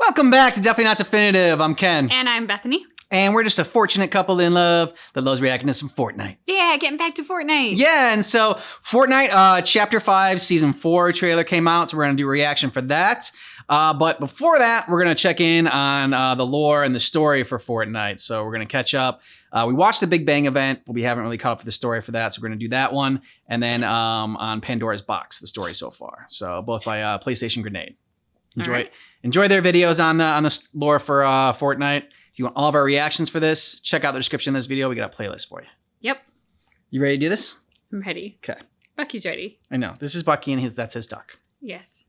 Welcome back to Definitely Not Definitive. I'm Ken. And I'm Bethany. And we're just a fortunate couple in love that loves reacting to some Fortnite. Yeah, getting back to Fortnite. Yeah, and so Fortnite Chapter 5 Season 4 trailer came out, so we're going to do a reaction for that. But before that, we're going to check in on the lore and the story for Fortnite. So we're going to catch up. We watched the Big Bang event, but we haven't really caught up with the story for that, so we're going to do that one. And then on Pandora's Box, the story so far. So both by PlayStation Grenade. Enjoy their videos on the lore for Fortnite. If you want all of our reactions for this, check out the description of this video. We got a playlist for you. Yep. You ready to do this? I'm ready. Okay. Bucky's ready. I know. This is Bucky and that's his duck. Yes.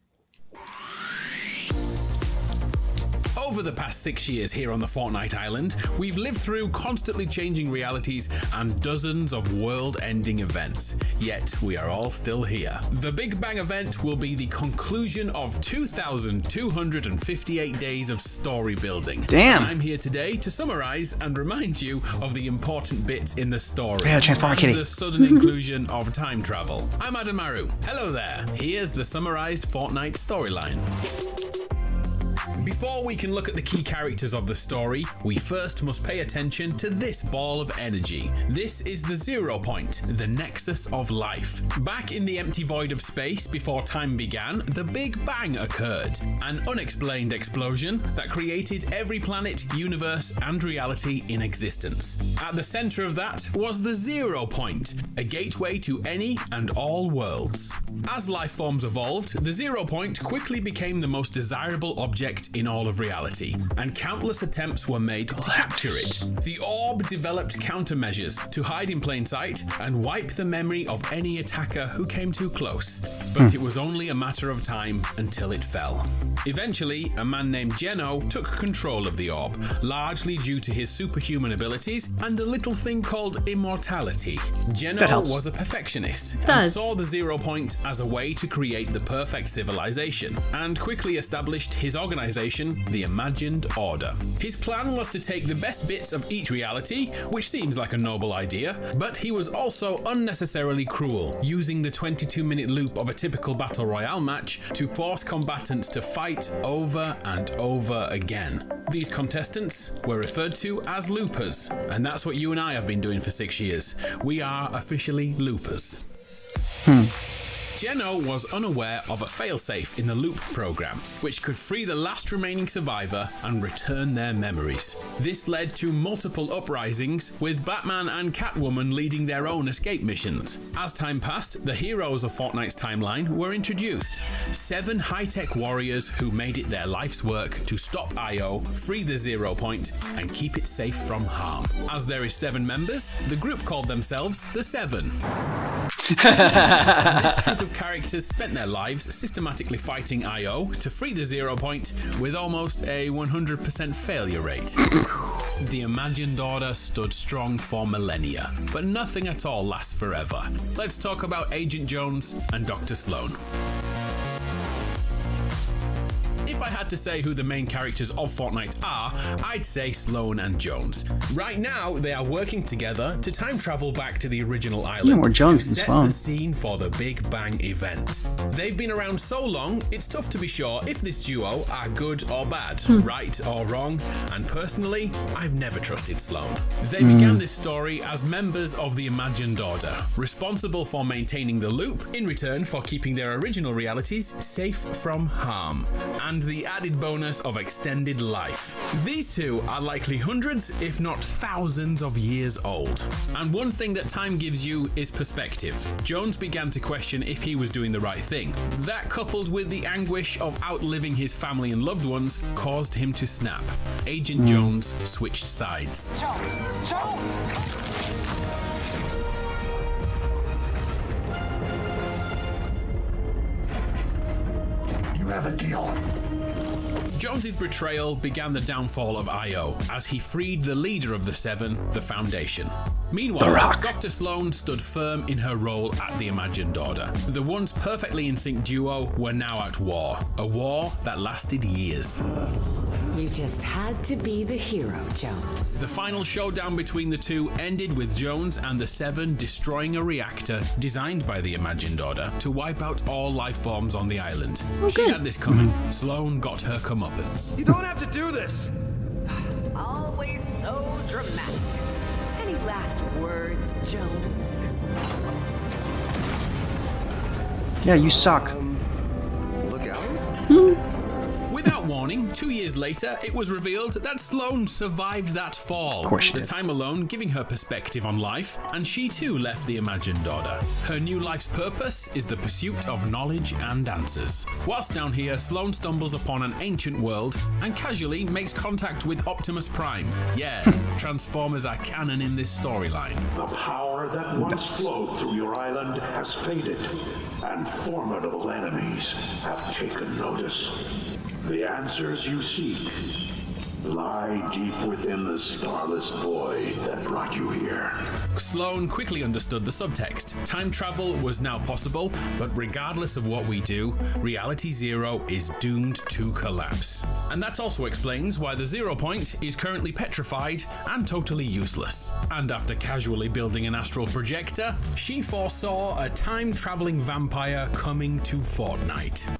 Over the past 6 years here on the Fortnite Island, we've lived through constantly changing realities and dozens of world-ending events. Yet, we are all still here. The Big Bang event will be the conclusion of 2,258 days of story building. Damn. And I'm here today to summarize and remind you of the important bits in the story. Yeah, Transformer and Kitty. the sudden inclusion of time travel. I'm Adamaru. Hello there. Here's the summarized Fortnite storyline. Before we can look at the key characters of the story, we first must pay attention to this ball of energy. This is the 0 point, the nexus of life. Back in the empty void of space before time began, the Big Bang occurred. An unexplained explosion that created every planet, universe, and reality in existence. At the center of that was the 0 point, a gateway to any and all worlds. As life forms evolved, the 0 point quickly became the most desirable object in all of reality, and countless attempts were made to capture it. The orb developed countermeasures to hide in plain sight and wipe the memory of any attacker who came too close, but it was only a matter of time until it fell. Eventually, a man named Geno took control of the orb, largely due to his superhuman abilities and a little thing called immortality. Geno was a perfectionist and saw the 0 point as a way to create the perfect civilization, and quickly established his organization, the Imagined Order. His plan was to take the best bits of each reality, which seems like a noble idea, but he was also unnecessarily cruel, using the 22-minute loop of a typical Battle Royale match to force combatants to fight over and over again. These contestants were referred to as loopers, and that's what you and I have been doing for 6 years. We are officially loopers. Geno was unaware of a failsafe in the loop program, which could free the last remaining survivor and return their memories. This led to multiple uprisings, with Batman and Catwoman leading their own escape missions. As time passed, the heroes of Fortnite's timeline were introduced. 7 high-tech warriors who made it their life's work to stop IO, free the 0 point, and keep it safe from harm. As there is 7 members, the group called themselves the Seven. This troop of characters spent their lives systematically fighting IO to free the 0 point with almost a 100% failure rate. The Imagined Order stood strong for millennia, but nothing at all lasts forever. Let's talk about Agent Jones and Dr. Sloan. If I had to say who the main characters of Fortnite are, I'd say Sloan and Jones. Right now, they are working together to time travel back to the original island more Jones to than set Sloan. the scene for the Big Bang event. They've been around so long, it's tough to be sure if this duo are good or bad, right or wrong, and personally, I've never trusted Sloan. They began this story as members of the Imagined Order, responsible for maintaining the loop in return for keeping their original realities safe from harm, and the added bonus of extended life. These two are likely hundreds, if not thousands of years old. And one thing that time gives you is perspective. Jones began to question if he was doing the right thing. That, coupled with the anguish of outliving his family and loved ones, caused him to snap. Agent Jones switched sides. Jones! You have a deal. Jones's betrayal began the downfall of IO as he freed the leader of the Seven, the Foundation. Meanwhile, Dr. Sloan stood firm in her role at the Imagined Order. The once perfectly in sync duo were now at war, a war that lasted years. You just had to be the hero, Jones. The final showdown between the two ended with Jones and the Seven destroying a reactor designed by the Imagined Order to wipe out all life forms on the island. She had this coming. Sloane got her comeuppance. You don't have to do this! Always so dramatic. Any last words, Jones? Yeah, you suck. Look out. Without warning, 2 years later, it was revealed that Sloane survived that fall. Of course she the did. time alone giving her perspective on life, and she too left the Imagined Order. Her new life's purpose is the pursuit of knowledge and answers. Whilst down here, Sloane stumbles upon an ancient world and casually makes contact with Optimus Prime. Yeah, Transformers are canon in this storyline. The power that once flowed through your island has faded, and formidable enemies have taken notice. The answers you seek lie deep within the starless void that brought you here. Sloane quickly understood the subtext. Time travel was now possible, but regardless of what we do, Reality Zero is doomed to collapse. And that also explains why the 0 point is currently petrified and totally useless. And after casually building an astral projector, she foresaw a time-traveling vampire coming to Fortnite.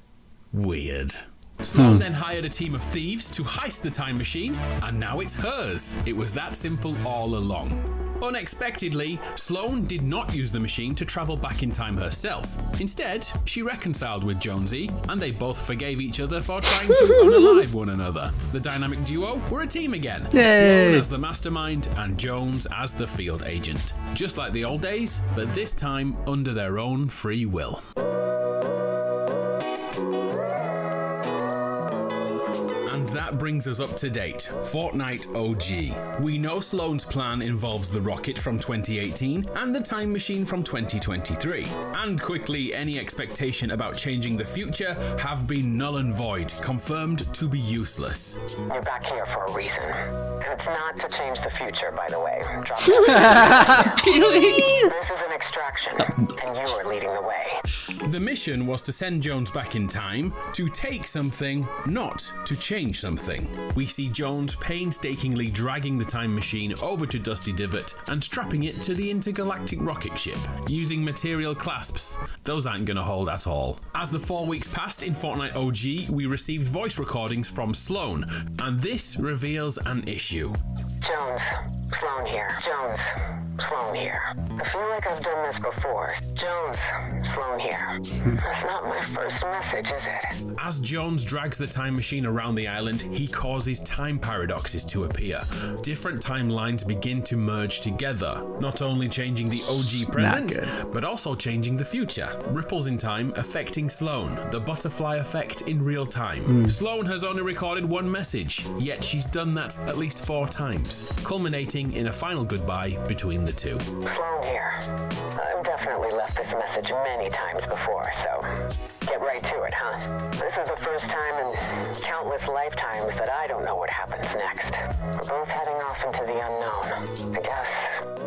Weird. Sloane then hired a team of thieves to heist the time machine, and now it's hers. It was that simple all along. Unexpectedly, Sloane did not use the machine to travel back in time herself. Instead, she reconciled with Jonesy, and they both forgave each other for trying to unalive one another. The dynamic duo were a team again. Yay. Sloane as the mastermind and Jones as the field agent. Just like the old days, but this time under their own free will. And that brings us up to date. Fortnite OG. We know Sloane's plan involves the rocket from 2018 and the time machine from 2023. And quickly, any expectation about changing the future have been null and void, confirmed to be useless. You're back here for a reason. And it's not to change the future, by the way. Drop that. This is an extraction, and you are leading the way. The mission was to send Jones back in time to take something, not to change something. We see Jones painstakingly dragging the time machine over to Dusty Divot and strapping it to the intergalactic rocket ship, using material clasps. Those aren't gonna hold at all. As the 4 weeks passed in Fortnite OG, we received voice recordings from Sloane, and this reveals an issue. Jones, Sloane here. Jones, Sloane here. I feel like I've done this before. Jones, Sloane here. That's not my first message, is it? As Jones drags the time machine around the island, he causes time paradoxes to appear. Different timelines begin to merge together, not only changing the OG present, but also changing the future. Ripples in time affecting Sloane, the butterfly effect in real time. Sloane has only recorded one message, yet she's done that at least 4 times, culminating in a final goodbye between the two. Sloane here. I've definitely left this message many times before, so get right to it, huh? This is the first time in countless lifetimes that I don't know what happens next. We're both heading off into the unknown. I guess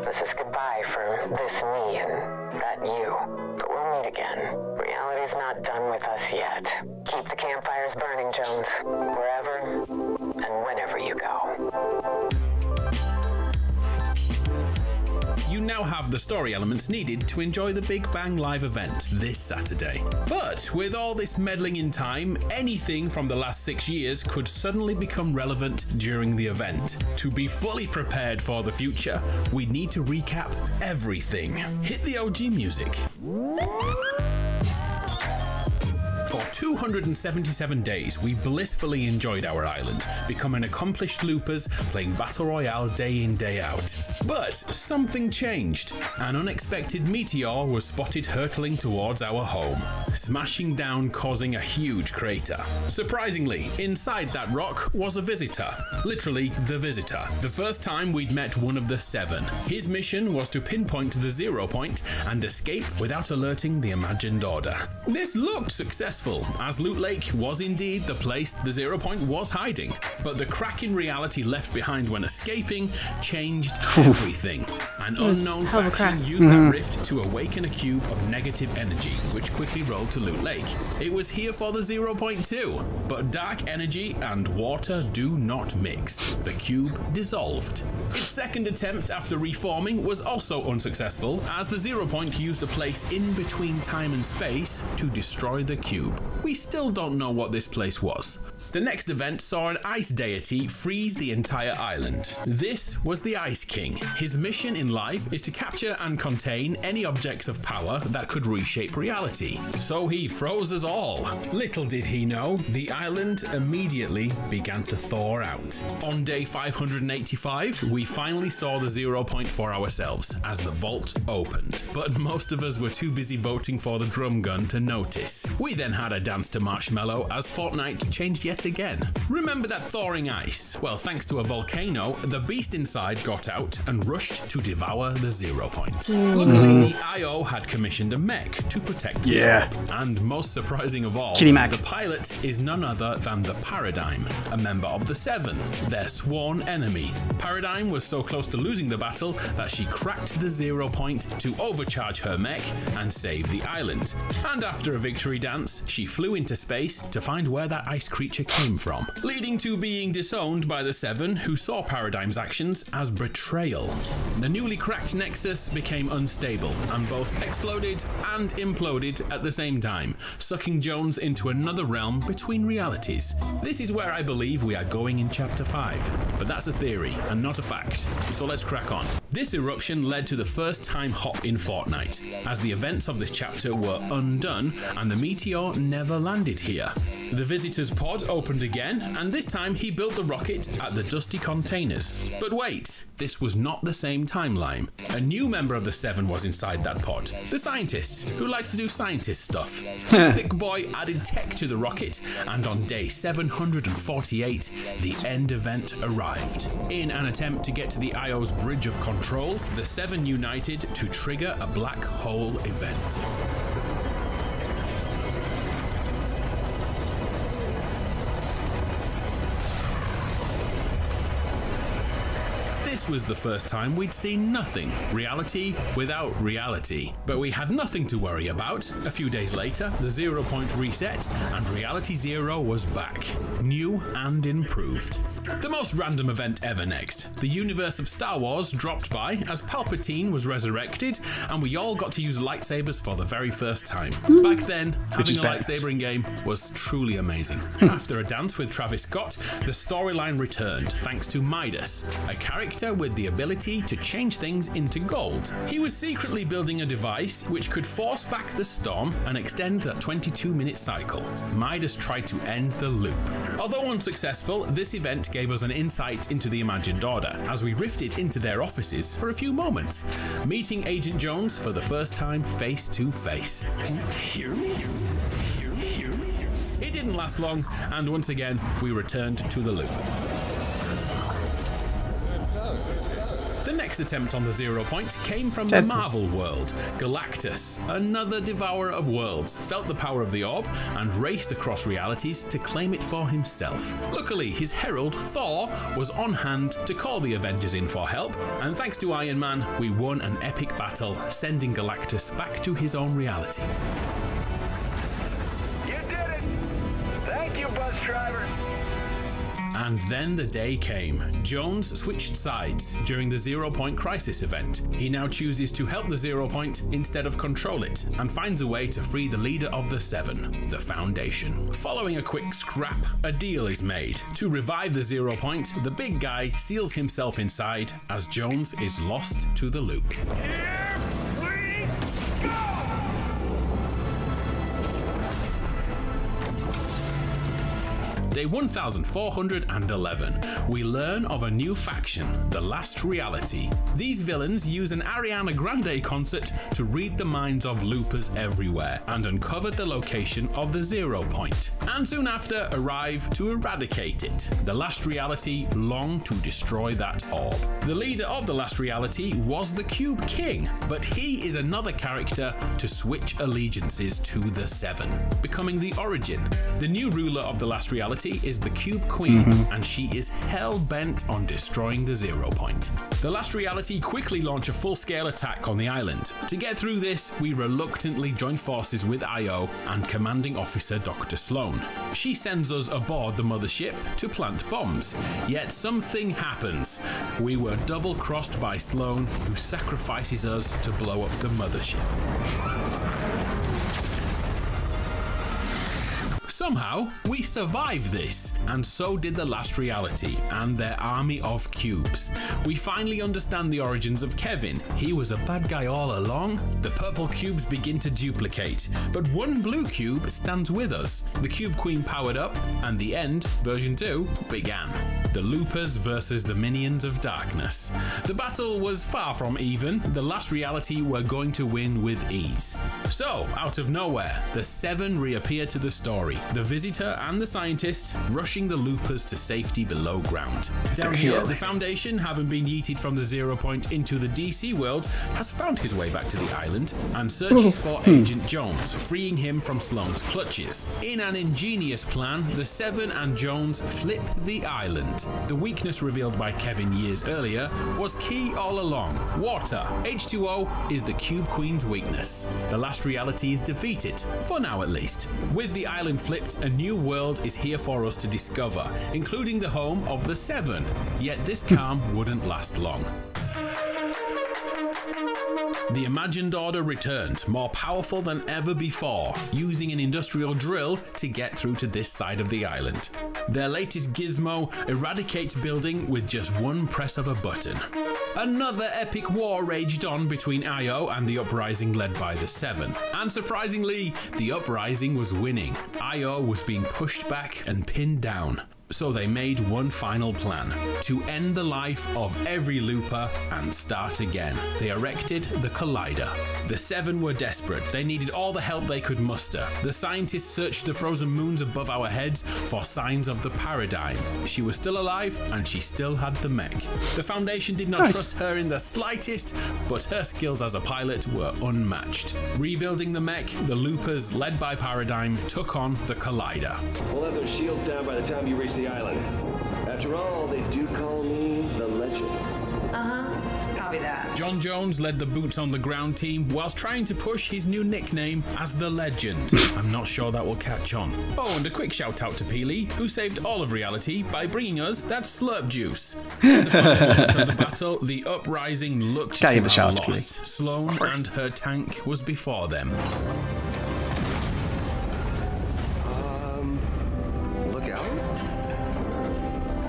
this is goodbye for this me and that you. But we'll meet again. Reality's not done with us yet. Keep the campfires burning, Jones. Wherever and whenever you go. You now have the story elements needed to enjoy the Big Bang Live event this Saturday. But with all this meddling in time, anything from the last 6 years could suddenly become relevant during the event. To be fully prepared for the future, we need to recap everything. Hit the OG music. For 277 days, we blissfully enjoyed our island, becoming accomplished loopers, playing Battle Royale day in, day out. But something changed. An unexpected meteor was spotted hurtling towards our home, smashing down, causing a huge crater. Surprisingly, inside that rock was a visitor. Literally, the visitor. The first time we'd met one of the 7. His mission was to pinpoint the 0 point and escape without alerting the Imagined Order. This looked successful successful, as Loot Lake was indeed the place the 0 Point was hiding. But the crack in reality left behind when escaping changed everything. An unknown hell of a faction crack. used that rift to awaken a cube of negative energy, which quickly rolled to Loot Lake. It was here for the 0 Point too, but dark energy and water do not mix. The cube dissolved. Its second attempt after reforming was also unsuccessful, as the 0 Point used a place in between time and space to destroy the cube. We still don't know what this place was. The next event saw an ice deity freeze the entire island. This was the Ice King. His mission in life is to capture and contain any objects of power that could reshape reality. So he froze us all. Little did he know, the island immediately began to thaw out. On day 585, we finally saw the 0 Point for ourselves as the vault opened. But most of us were too busy voting for the drum gun to notice. We then had a dance to Marshmallow as Fortnite changed yet again. Remember that thawing ice? Well, thanks to a volcano, the beast inside got out and rushed to devour the 0 Point. Luckily, the IO had commissioned a mech to protect the orb. And most surprising of all, Kitty Mac. the pilot is none other than the Paradigm, a member of the Seven, their sworn enemy. Paradigm was so close to losing the battle that she cracked the 0 Point to overcharge her mech and save the island. And after a victory dance, she flew into space to find where that ice creature came from, leading to being disowned by the Seven, who saw Paradigm's actions as betrayal. The newly cracked Nexus became unstable and both exploded and imploded at the same time, sucking Jones into another realm between realities. This is where I believe we are going in Chapter 5, but that's a theory and not a fact, so let's crack on. This eruption led to the first time hop in Fortnite, as the events of this chapter were undone and the meteor never landed here. The visitor's pod opened again, and this time he built the rocket at the dusty containers. But wait, this was not the same timeline. A new member of the Seven was inside that pod, the scientist, who likes to do scientist stuff. This thick boy added tech to the rocket, and on day 748, the end event arrived. In an attempt to get to the IO's bridge of control, the Seven united to trigger a black hole event. This was the first time we'd seen nothing, reality without reality. But we had nothing to worry about. A few days later, the 0 Point reset, and Reality Zero was back, new and improved. The most random event ever next. The universe of Star Wars dropped by as Palpatine was resurrected, and we all got to use lightsabers for the very first time. Back then, having a lightsaber in game was truly amazing. After a dance with Travis Scott, the storyline returned thanks to Midas, a character with the ability to change things into gold. He was secretly building a device which could force back the storm and extend that 22-minute cycle. Midas tried to end the loop. Although unsuccessful, this event gave us an insight into the Imagined Order as we rifted into their offices for a few moments, meeting Agent Jones for the first time face to face. It didn't last long, and once again, we returned to the loop. The next attempt on the 0 Point came from the Marvel world. Galactus, another devourer of worlds, felt the power of the orb and raced across realities to claim it for himself. Luckily, his herald, Thor, was on hand to call the Avengers in for help, and thanks to Iron Man, we won an epic battle, sending Galactus back to his own reality. You did it! Thank you, bus driver! And then the day came. Jones switched sides during the 0 Point crisis event. He now chooses to help the 0 Point instead of control it, and finds a way to free the leader of the Seven, the Foundation. Following a quick scrap, a deal is made. To revive the 0 Point, the big guy seals himself inside as Jones is lost to the loop. Here we go! Day 1411, we learn of a new faction, the Last Reality. These villains use an Ariana Grande concert to read the minds of loopers everywhere and uncover the location of the Zero Point, and soon after arrive to eradicate it. The Last Reality long to destroy that orb. The leader of the Last Reality was the Cube King, but he is another character to switch allegiances to the Seven, becoming the Origin. The new ruler of the Last Reality is the Cube Queen, and she is hell-bent on destroying the Zero Point. The Last Reality quickly launch a full-scale attack on the island. To get through this, we reluctantly join forces with Io and Commanding Officer Dr. Sloan. She sends us aboard the mothership to plant bombs, yet something happens. We were double-crossed by Sloan, who sacrifices us to blow up the mothership. Somehow, we survive this, and so did the Last Reality and their army of cubes. We finally understand the origins of Kevin. He was a bad guy all along. The purple cubes begin to duplicate, but one blue cube stands with us. The Cube Queen powered up, and the end, version 2, began. The Loopers versus the Minions of Darkness. The battle was far from even. The Last Reality were going to win with ease. So, out of nowhere, the Seven reappear to the story. The Visitor and the Scientist rushing the Loopers to safety below ground. Down here, the Foundation, having been yeeted from the Zero Point into the DC world, has found his way back to the island and searches for Agent Jones, freeing him from Sloan's clutches. In an ingenious plan, the Seven and Jones flip the island. The weakness revealed by Kevin years earlier was key all along. Water, H2O, is the Cube Queen's weakness. The Last Reality is defeated, for now at least. With the island flipped, a new world is here for us to discover, including the home of the Seven. Yet this calm wouldn't last long. The Imagined Order returned, more powerful than ever before, using an industrial drill to get through to this side of the island. Their latest gizmo eradicates building with just one press of a button. Another epic war raged on between Io and the Uprising led by the Seven. And surprisingly, the Uprising was winning. Io was being pushed back and pinned down. So they made one final plan, to end the life of every looper and start again. They erected the Collider. The Seven were desperate. They needed all the help they could muster. The scientists searched the frozen moons above our heads for signs of the Paradigm. She was still alive and she still had the mech. The Foundation did not trust her in the slightest, but her skills as a pilot were unmatched. Rebuilding the mech, the loopers, led by Paradigm, took on the Collider. We'll have those shields down by the time you reach the island. After all, they do call me the Legend. Copy that. John Jones led the boots on the ground team whilst trying to push his new nickname as the Legend. I'm not sure that will catch on. Oh, and a quick shout out to Peely, who saved all of reality by bringing us that slurp juice. In the final moments of the battle, the Uprising looked to have lost. Sloan and her tank was before them. Look out.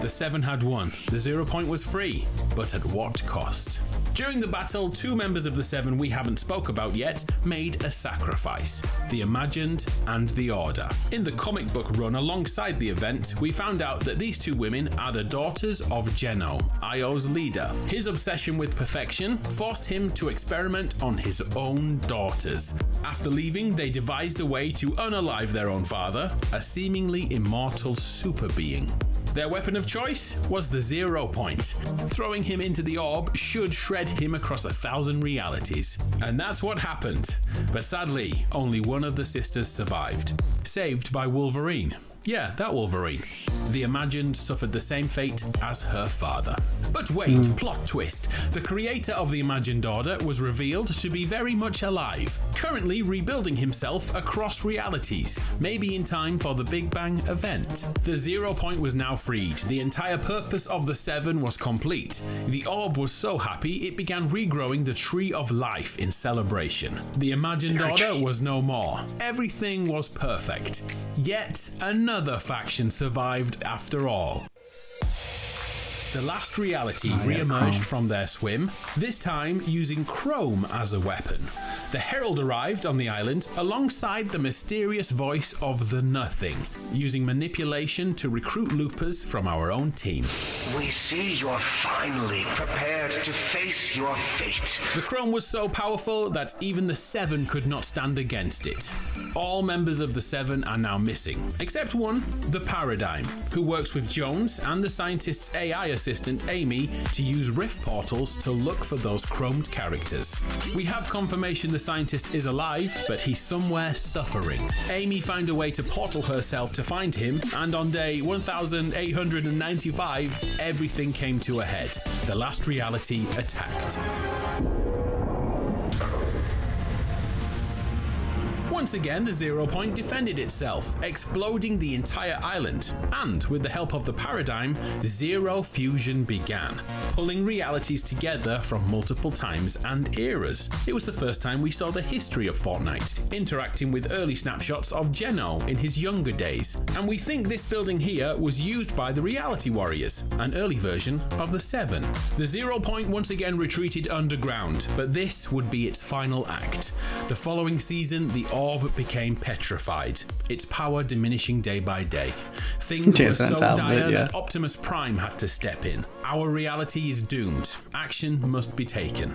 The Seven had won. The Zero Point was free, but at what cost? During the battle, two members of the Seven we haven't spoke about yet made a sacrifice, the Imagined and the Order. In the comic book run alongside the event, we found out that these two women are the daughters of Geno, Io's leader. His obsession with perfection forced him to experiment on his own daughters. After leaving, they devised a way to unalive their own father, a seemingly immortal super being. Their weapon of choice was the Zero Point. Throwing him into the orb should shred him across 1,000 realities. And that's what happened. But sadly, only one of the sisters survived. Saved by Wolverine. Yeah, that Wolverine. The Imagined suffered the same fate as her father. But wait, plot twist. The creator of the Imagined Order was revealed to be very much alive, currently rebuilding himself across realities, maybe in time for the Big Bang event. The Zero Point was now freed. The entire purpose of the Seven was complete. The orb was so happy it began regrowing the Tree of Life in celebration. The Imagined Order was no more. Everything was perfect. Yet another faction survived after all. The last reality re-emerged from their swim, this time using chrome as a weapon. The Herald arrived on the island alongside the mysterious voice of the Nothing, using manipulation to recruit loopers from our own team. We see you're finally prepared to face your fate. The chrome was so powerful that even the Seven could not stand against it. All members of the Seven are now missing, except one, the Paradigm, who works with Jones and the scientist's AI assistant Amy to use rift portals to look for those chromed characters. We have confirmation the scientist is alive, but he's somewhere suffering. Amy found a way to portal herself to find him, and on day 1895, everything came to a head. The last reality attacked. Once again, the 0 Point defended itself, exploding the entire island, and with the help of the Paradigm, Zero Fusion began, pulling realities together from multiple times and eras. It was the first time we saw the history of Fortnite, interacting with early snapshots of Geno in his younger days, and we think this building here was used by the Reality Warriors, an early version of the Seven. The 0 Point once again retreated underground, but this would be its final act. The following season, the orb became petrified, its power diminishing day by day. Things were so dire that Optimus Prime had to step in. Our reality is doomed. Action must be taken.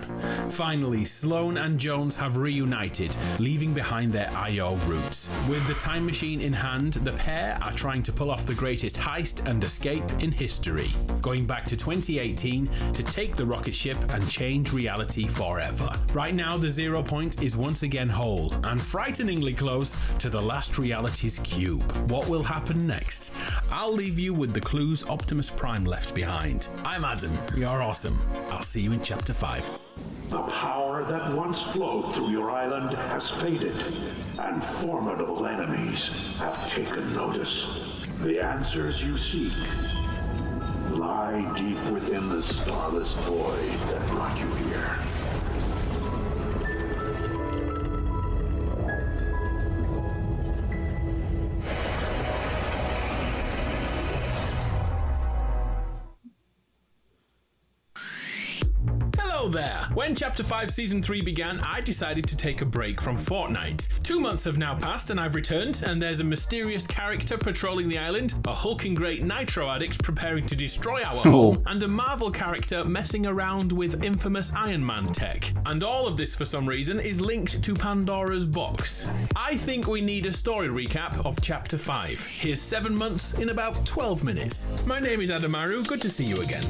Finally, Sloan and Jones have reunited, leaving behind their IO roots. With the time machine in hand, the pair are trying to pull off the greatest heist and escape in history, going back to 2018 to take the rocket ship and change reality forever. Right now, the 0 Point is once again whole and frighteningly close to the last reality's cube. What will happen next? I'll leave you with the clues Optimus Prime left behind. I'm Adam, you're awesome. I'll see you in Chapter 5. The power that once flowed through your island has faded, and formidable enemies have taken notice. The answers you seek lie deep within the starless void that brought you here. Hello there! When Chapter 5 Season 3 began, I decided to take a break from Fortnite. 2 months have now passed and I've returned, and there's a mysterious character patrolling the island, a hulking great nitro addict preparing to destroy our home, and a Marvel character messing around with infamous Iron Man tech. And all of this, for some reason, is linked to Pandora's box. I think we need a story recap of Chapter 5. Here's 7 months in about 12 minutes. My name is Adamaru, good to see you again.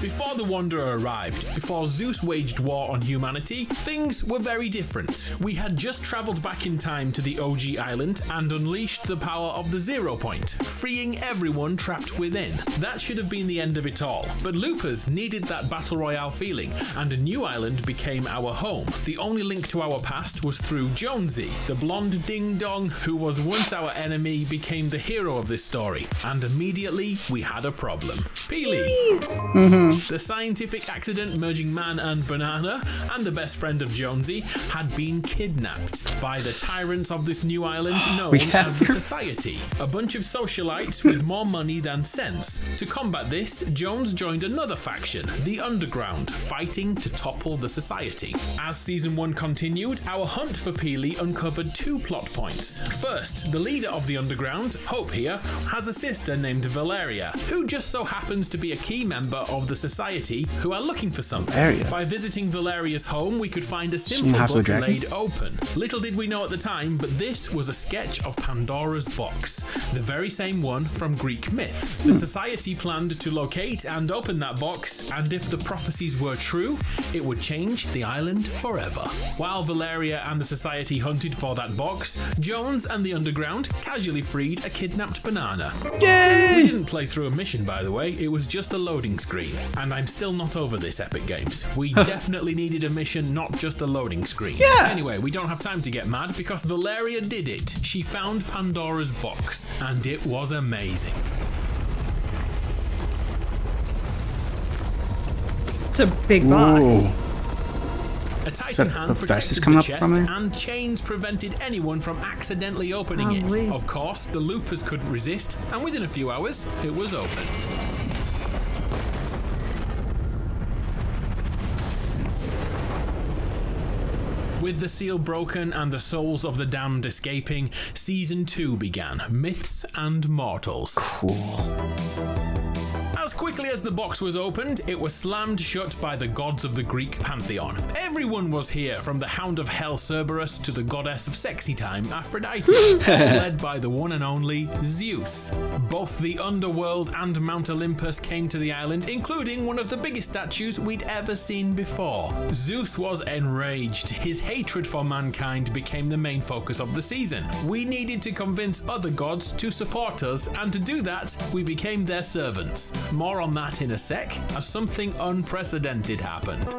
Before the Wanderer arrived, before Zeus waged war on humanity, things were very different. We had just travelled back in time to the OG island and unleashed the power of the 0 Point, freeing everyone trapped within. That should have been the end of it all, but loopers needed that battle royale feeling, and a new island became our home. The only link to our past was through Jonesy. The blonde ding-dong who was once our enemy became the hero of this story, and immediately we had a problem. Peely! The scientific accident merging man and banana, and the best friend of Jonesy, had been kidnapped by the tyrants of this new island known as the Society. A bunch of socialites with more money than sense. To combat this, Jones joined another faction, the Underground, fighting to topple the Society. As Season 1 continued, our hunt for Peely uncovered 2 plot points. First, the leader of the Underground, Hope here, has a sister named Valeria, who just so happens to be a key member of the Society who are looking for something. By visiting Valeria's home, we could find a simple book laid open. Little did we know at the time, but this was a sketch of Pandora's box, the very same one from Greek myth. The Society planned to locate and open that box, and if the prophecies were true, it would change the island forever. While Valeria and the Society hunted for that box, Jones and the Underground casually freed a kidnapped banana. Yay! We didn't play through a mission, by the way, it was just a loading screen. And I'm still not over this, Epic Games. We definitely needed a mission, not just a loading screen. Yeah. Anyway, we don't have time to get mad because Valeria did it. She found Pandora's box, and it was amazing. It's a big box. A Titan hand protected the chest, and chains prevented anyone from accidentally opening it. Of course, the loopers couldn't resist, and within a few hours, it was open. With the seal broken and the souls of the damned escaping, Season 2 began, Myths and Mortals. Cool. As quickly as the box was opened, it was slammed shut by the gods of the Greek pantheon. Everyone was here, from the Hound of Hell Cerberus to the goddess of sexy time Aphrodite, led by the one and only Zeus. Both the underworld and Mount Olympus came to the island, including one of the biggest statues we'd ever seen before. Zeus was enraged. His hatred for mankind became the main focus of the season. We needed to convince other gods to support us, and to do that, we became their servants. More on that in a sec, as something unprecedented happened.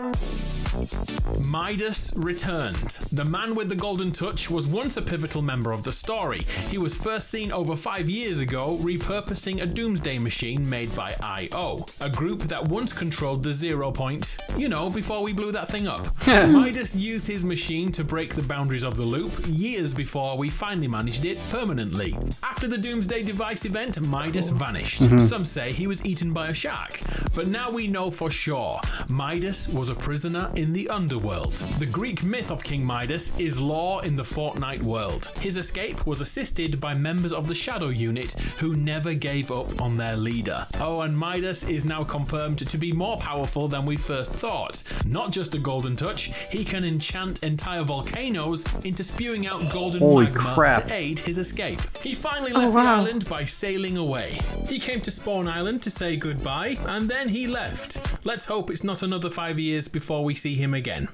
Midas returned. The man with the golden touch was once a pivotal member of the story. He was first seen over 5 years ago repurposing a doomsday machine made by I.O., a group that once controlled the 0 point, before we blew that thing up. Midas used his machine to break the boundaries of the loop years before we finally managed it permanently. After the doomsday device event, Midas vanished. Some say he was eaten by a shark, but now we know for sure Midas was a prisoner in the underworld. The Greek myth of King Midas is lore in the Fortnite world. His escape was assisted by members of the Shadow Unit who never gave up on their leader. Oh, and Midas is now confirmed to be more powerful than we first thought. Not just a golden touch, he can enchant entire volcanoes into spewing out golden magma to aid his escape. He finally left the island by sailing away. He came to Spawn Island to say goodbye, and then he left. Let's hope it's not another 5 years before we see him again.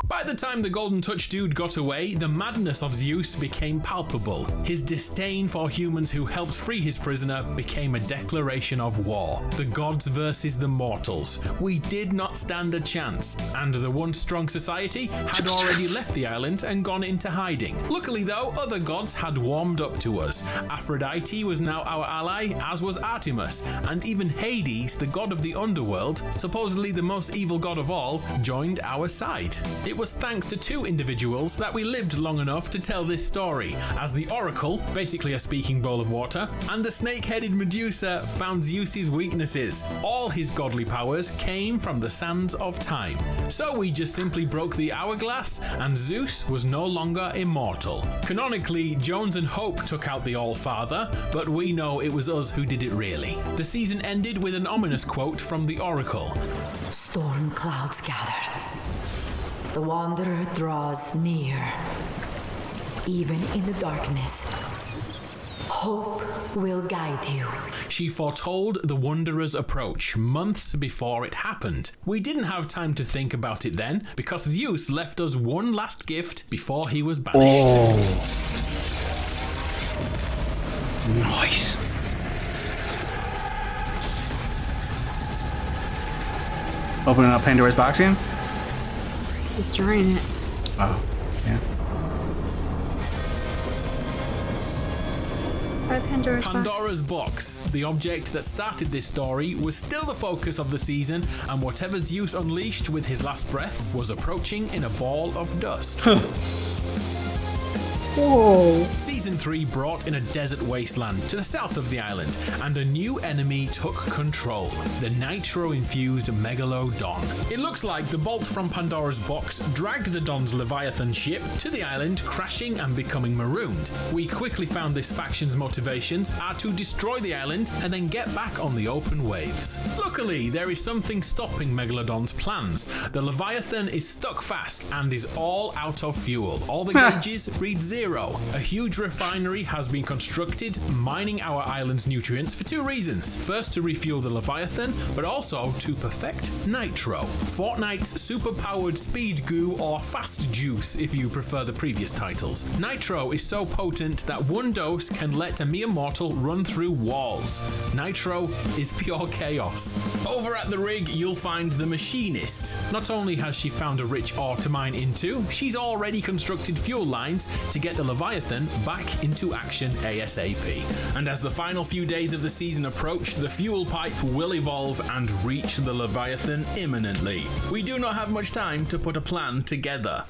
By the time the Golden Touch dude got away, the madness of Zeus became palpable. His disdain for humans who helped free his prisoner became a declaration of war. The gods versus the mortals. We did not stand a chance, and the once strong society had already left the island and gone into hiding. Luckily though, other gods had warmed up to us. Aphrodite was now our ally, as was Artemis, and even Hades, the god of the underworld, supposedly the most evil god of all, joined our side. It was thanks to 2 individuals that we lived long enough to tell this story, as the Oracle, basically a speaking bowl of water, and the snake-headed Medusa found Zeus's weaknesses. All his godly powers came from the sands of time. So we just simply broke the hourglass, and Zeus was no longer immortal. Canonically, Jones and Hope took out the All-Father, but we know it was us who did it really. The season ended with an ominous quote from the Oracle. Storm clouds gathered. The wanderer draws near. Even in the darkness, hope will guide you. She foretold the Wanderer's approach months before it happened. We didn't have time to think about it then, because Zeus left us one last gift before he was banished. Oh. Nice. Opening up Pandora's box again? Destroying it. Oh, yeah. Pandora's box, the object that started this story, was still the focus of the season, and whatever Zeus unleashed with his last breath was approaching in a ball of dust. Whoa. Season 3 brought in a desert wasteland to the south of the island, and a new enemy took control, the nitro-infused Megalodon. It looks like the bolt from Pandora's box dragged the Don's Leviathan ship to the island, crashing and becoming marooned. We quickly found this faction's motivations are to destroy the island and then get back on the open waves. Luckily, there is something stopping Megalodon's plans. The Leviathan is stuck fast and is all out of fuel. All the gauges read 0. A huge refinery has been constructed, mining our island's nutrients for 2 reasons. First, to refuel the Leviathan, but also to perfect nitro. Fortnite's super-powered speed goo, or fast juice if you prefer the previous titles. Nitro is so potent that 1 dose can let a mere mortal run through walls. Nitro is pure chaos. Over at the rig, you'll find the machinist. Not only has she found a rich ore to mine into, she's already constructed fuel lines to get the Leviathan back into action ASAP. And as the final few days of the season approach, the fuel pipe will evolve and reach the Leviathan imminently. We do not have much time to put a plan together.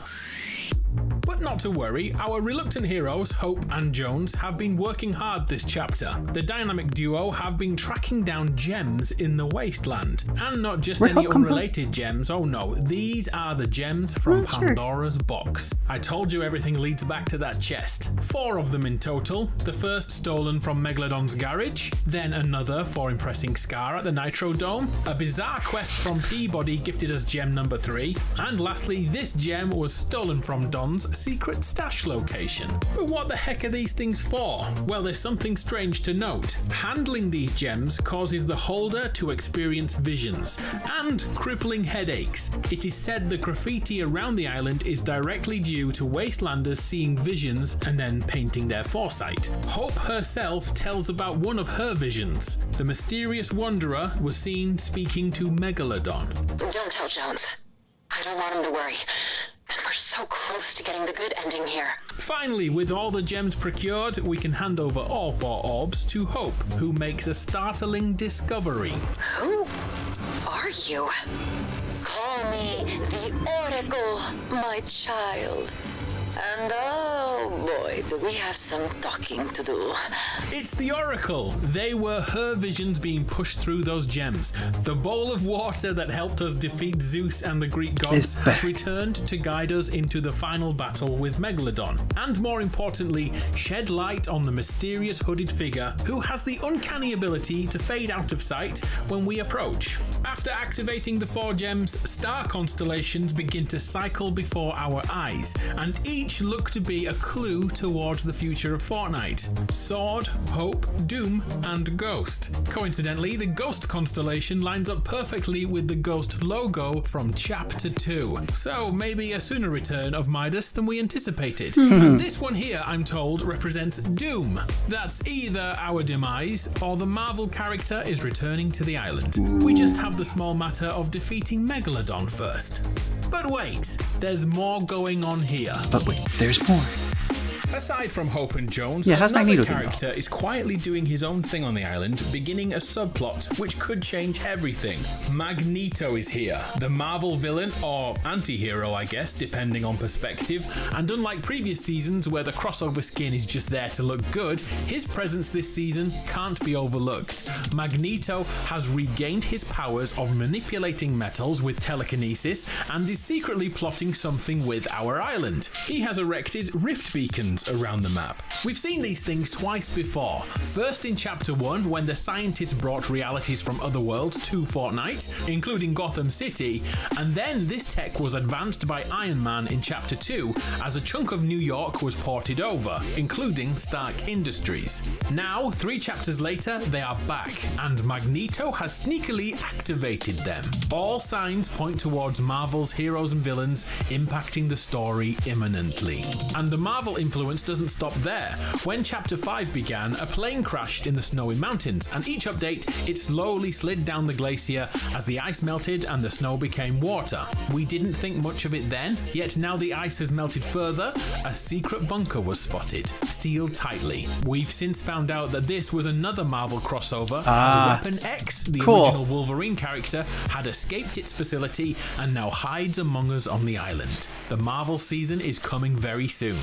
But not to worry, our reluctant heroes, Hope and Jones, have been working hard this chapter. The dynamic duo have been tracking down gems in the wasteland. And not just any unrelated gems, oh no, these are the gems from Pandora's box. I told you everything leads back to that chest. 4 of them in total. The first stolen from Megalodon's garage, then another for impressing Scar at the Nitro Dome, a bizarre quest from Peabody gifted us gem number 3, and lastly this gem was stolen from Don's secret stash location. But what the heck are these things for? Well, there's something strange to note. Handling these gems causes the holder to experience visions and crippling headaches. It is said the graffiti around the island is directly due to wastelanders seeing visions and then painting their foresight. Hope herself tells about one of her visions. The mysterious wanderer was seen speaking to Megalodon. Don't tell Jones. I don't want him to worry. We're so close to getting the good ending here. Finally, with all the gems procured, we can hand over all 4 orbs to Hope, who makes a startling discovery. Who are you? Call me the Oracle, my child. And oh boy, do we have some talking to do. It's the Oracle. They were her visions being pushed through those gems. The bowl of water that helped us defeat Zeus and the Greek gods has returned to guide us into the final battle with Megalodon. And more importantly, shed light on the mysterious hooded figure who has the uncanny ability to fade out of sight when we approach. After activating the 4 gems, star constellations begin to cycle before our eyes, and each look to be a clue towards the future of Fortnite. Sword, Hope, Doom, and Ghost. Coincidentally, the Ghost constellation lines up perfectly with the Ghost logo from Chapter 2. So maybe a sooner return of Midas than we anticipated. And this one here, I'm told, represents Doom. That's either our demise or the Marvel character is returning to the island. We just have the small matter of defeating Megalodon first. But wait, there's more going on here. But wait, there's more. Aside from Hope and Jones, how's another Magneto character is quietly doing his own thing on the island, beginning a subplot which could change everything. Magneto is here, the Marvel villain, or anti-hero I guess, depending on perspective, and unlike previous seasons where the crossover skin is just there to look good, his presence this season can't be overlooked. Magneto has regained his powers of manipulating metals with telekinesis and is secretly plotting something with our island. He has erected rift beacons around the map. We've seen these things twice before. First in Chapter 1 when the scientists brought realities from other worlds to Fortnite, including Gotham City, and then this tech was advanced by Iron Man in Chapter 2 as a chunk of New York was ported over, including Stark Industries. Now, 3 chapters later, they are back, and Magneto has sneakily activated them. All signs point towards Marvel's heroes and villains impacting the story imminently. And the Marvel influence doesn't stop there. When Chapter 5 began, a plane crashed in the snowy mountains, and each update, it slowly slid down the glacier as the ice melted and the snow became water. We didn't think much of it then, yet now the ice has melted further, a secret bunker was spotted, sealed tightly. We've since found out that this was another Marvel crossover, as Weapon X, the original Wolverine character, had escaped its facility and now hides among us on the island. The Marvel season is coming very soon.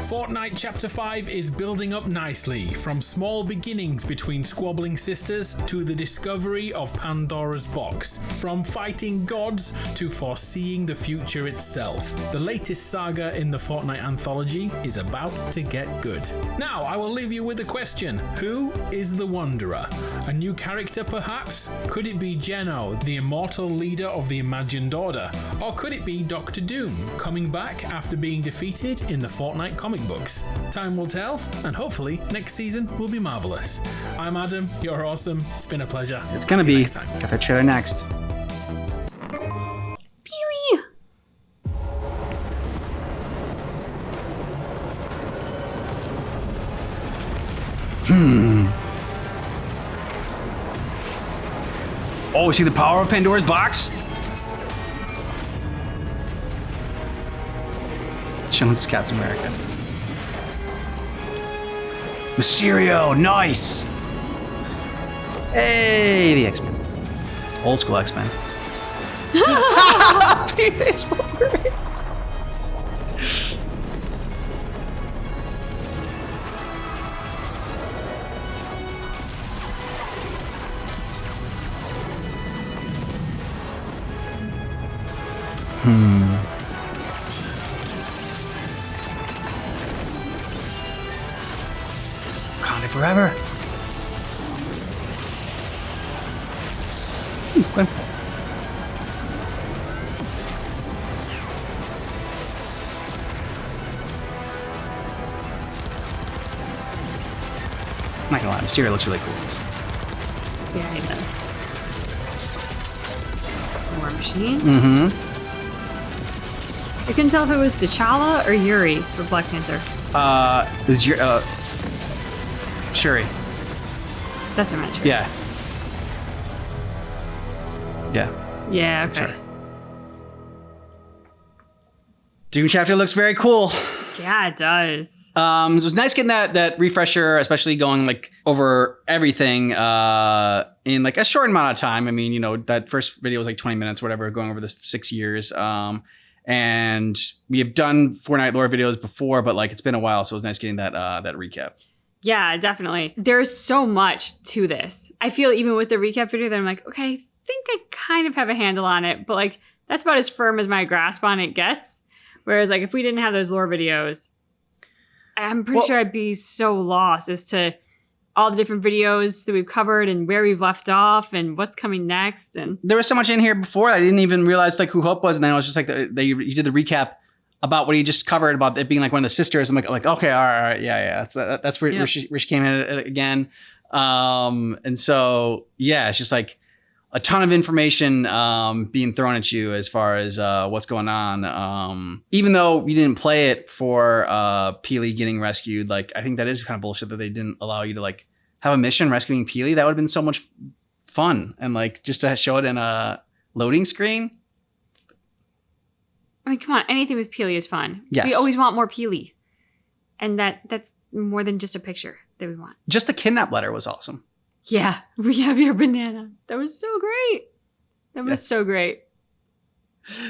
Fortnite Chapter 5 is building up nicely, from small beginnings between squabbling sisters to the discovery of Pandora's box, from fighting gods to foreseeing the future itself. The latest saga in the Fortnite anthology is about to get good. Now, I will leave you with a question. Who is the Wanderer? A new character, perhaps? Could it be Geno, the immortal leader of the Imagined Order? Or could it be Dr. Doom, coming back after being defeated in the Fortnite comic books? Time will tell, and hopefully next season will be marvelous. I'm Adam, you're awesome, it's been a pleasure. It's gonna be. Got that trailer next. Oh, see the power of Pandora's box? Jones Captain America. Mysterio, nice! Hey, the X-Men. Old school X-Men. Wakanda forever. Okay. I'm not gonna lie, Mysterio looks really cool. Yeah, he does. War Machine. Mm-hmm. I couldn't tell if it was T'Challa or Yuri for Black Panther. Is your Shuri? That's what I meant. Shuri. Yeah. Yeah. Yeah. That's Okay. her. Doom chapter looks very cool. Yeah, it does. So it was nice getting that refresher, especially going like over everything in like a short amount of time. I mean, you know, that first video was like 20 minutes, whatever, going over the 6 years. And we have done Fortnite lore videos before, but like it's been a while, so it was nice getting that recap. Yeah, definitely. There's so much to this. I feel even with the recap video that I'm like, okay, I think I kind of have a handle on it, but like that's about as firm as my grasp on it gets. Whereas like if we didn't have those lore videos, I'm pretty sure I'd be so lost as to all the different videos that we've covered and where we've left off and what's coming next. And there was so much in here before I didn't even realize like who Hope was, and then I was just like, you did the recap about what he just covered about it being like one of the sisters. I'm like okay, all right, yeah, that's where she came in again. And so yeah, it's just like a ton of information being thrown at you as far as what's going on. Even though we didn't play it for Peely getting rescued, like I think that is kind of bullshit that they didn't allow you to like have a mission rescuing Peely. That would have been so much fun, and like just to show it in a loading screen. I mean, come on, anything with Peely is fun. Yes. We always want more Peely. And that's more than just a picture that we want. Just the kidnap letter was awesome. Yeah, we have your banana. That was so great. That was so great.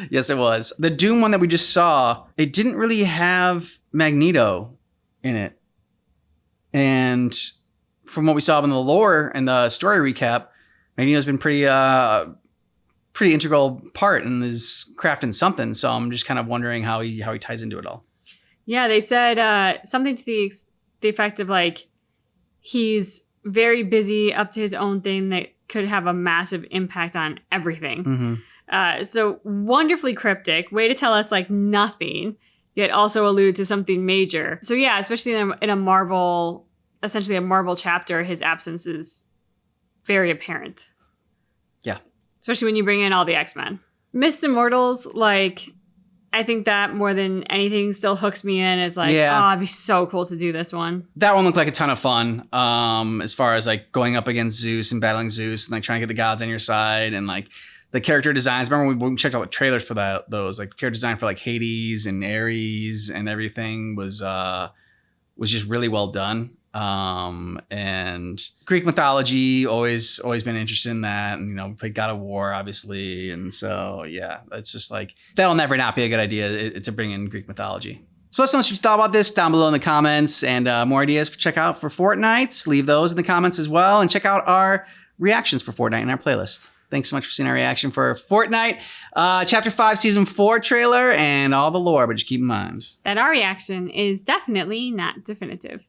Yes, it was. The Doom one that we just saw, it didn't really have Magneto in it. And from what we saw in the lore and the story recap, Magneto's been pretty integral part in his crafting something. So I'm just kind of wondering how he ties into it all. Yeah, they said something to the effect of like he's very busy up to his own thing that could have a massive impact on everything. Mm-hmm. So wonderfully cryptic, way to tell us like nothing, yet also allude to something major. So yeah, especially in a Marvel, essentially a Marvel chapter, his absence is very apparent. Yeah. Especially when you bring in all the X-Men. Miss Immortals, like, I think that more than anything still hooks me in as like, oh, it'd be so cool to do this one. That one looked like a ton of fun. As far as like going up against Zeus and battling Zeus and like trying to get the gods on your side, and like the character designs. Remember when we checked out the trailers for those like the character design for like Hades and Ares and everything was just really well done. And Greek mythology, always been interested in that, and you know, played God of War obviously, and so yeah, it's just like that'll never not be a good idea to bring in Greek mythology. So let us know what you thought about this down below in the comments, and more ideas to check out for Fortnite, leave those in the comments as well, and check out our reactions for Fortnite in our playlist. Thanks so much for seeing our reaction for Fortnite, Chapter 5, Season 4 trailer, and all the lore, but just keep in mind that our reaction is definitely not definitive.